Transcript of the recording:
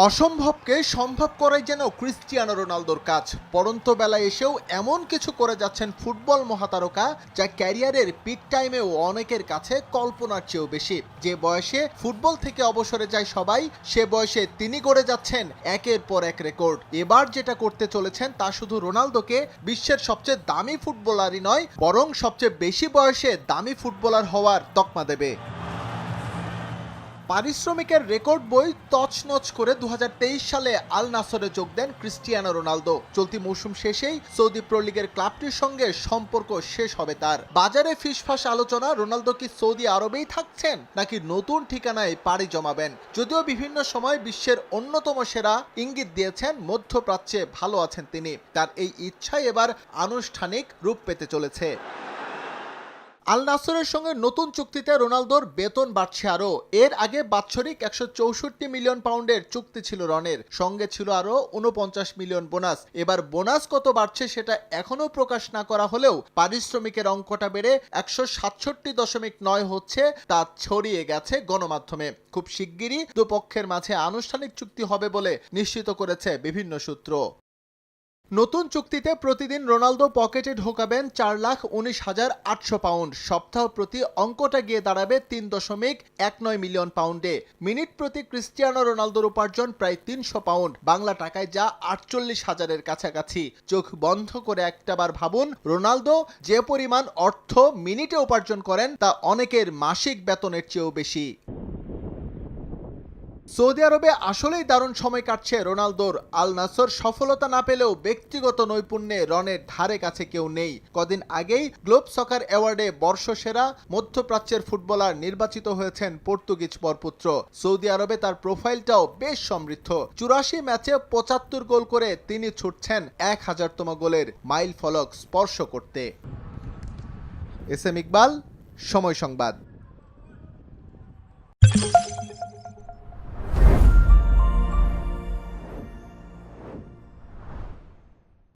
অসম্ভবকে সম্ভব করাই যেন ক্রিস্টিয়ানো রোনালদোর কাজ। পড়ন্ত বেলায় এসেও এমন কিছু করে যাচ্ছেন ফুটবল মহাতারকা, যা ক্যারিয়ারের পিক টাইমেও অনেকের কাছে কল্পনার চেয়েও বেশি। যে বয়সে ফুটবল থেকে অবসরে যায় সবাই, সে বয়সে তিনি গড়ে যাচ্ছেন একের পর এক রেকর্ড। এবার যেটা করতে চলেছেন তা শুধু রোনালদোকে বিশ্বের সবচেয়ে দামি ফুটবলারই নয়, বরং সবচেয়ে বেশি বয়সে দামি ফুটবলার হওয়ার তকমা দেবে। পারিশ্রমিকের রেকর্ড বই তছনছ করে 2023 সালে আল নাসরে যোগ দেন ক্রিস্টিয়ানো রোনালদো। চলতি মৌসুম শেষেই সৌদি প্রো লিগের ক্লাবটির সঙ্গে সম্পর্ক শেষ হবে তার। বাজারে ফিসফাস আলোচনা, রোনালদো কি সৌদি আরবেই থাকছেন নাকি নতুন ঠিকানায় পাড়ি জমাবেন। যদিও বিভিন্ন সময় বিশ্বের অন্যতম সেরা ইঙ্গিত দিয়েছেন মধ্যপ্রাচ্যে ভালো আছেন তিনি, তার এই ইচ্ছাই এবার আনুষ্ঠানিক রূপ পেতে চলেছে। আল নাসরের সঙ্গে নতুন চুক্তিতে রোনালদোর বেতন বাড়ছে আরও। এর আগে বাৎসরিক 164 মিলিয়ন পাউন্ডের চুক্তি ছিল রনের, সঙ্গে ছিল আরও 49 মিলিয়ন বোনাস। এবার বোনাস কত বাড়ছে সেটা এখনও প্রকাশ না করা হলেও পারিশ্রমিকের অঙ্কটা বেড়ে 167.9 হচ্ছে, তা ছড়িয়ে গেছে গণমাধ্যমে। খুব শিগগিরই দুপক্ষের মাঝে আনুষ্ঠানিক চুক্তি হবে বলে নিশ্চিত করেছে বিভিন্ন সূত্র। নতুন চুক্তিতে প্রতিদিন রোনালদো পকেটে ঢোকাবেন 4,19,800 পাউন্ড। সপ্তাহ প্রতি অঙ্কটা গিয়ে দাঁড়াবে 3.19 মিলিয়ন পাউন্ডে। মিনিট প্রতি ক্রিস্টিয়ানো রোনালদোর উপার্জন প্রায় 300 পাউন্ড, বাংলা টাকায় যা 48,000-এর কাছাকাছি। চোখ বন্ধ করে একটাবার ভাবুন, রোনালদো যে পরিমাণ অর্থ মিনিটে উপার্জন করেন তা অনেকের মাসিক বেতনের চেয়েও বেশি। সৌদি আরবে আসলেই দারুণ সময় কাটছে রোনালদোর। আল নাসর সফলতা না পেলেও ব্যক্তিগত নৈপুণ্যে রনের ধারে কাছে কেউ নেই। কদিন আগেই গ্লোব সকার অ্যাওয়ার্ডে বর্ষসেরা মধ্যপ্রাচ্যের ফুটবলার নির্বাচিত হয়েছেন পর্তুগিজ বরপুত্র। সৌদি আরবে তার প্রোফাইলটাও বেশ সমৃদ্ধ। 84 ম্যাচে 75 গোল করে তিনি ছুটছেন 1000তম গোলের মাইল ফলক স্পর্শ করতে। এস এম ইকবাল, সময় সংবাদ।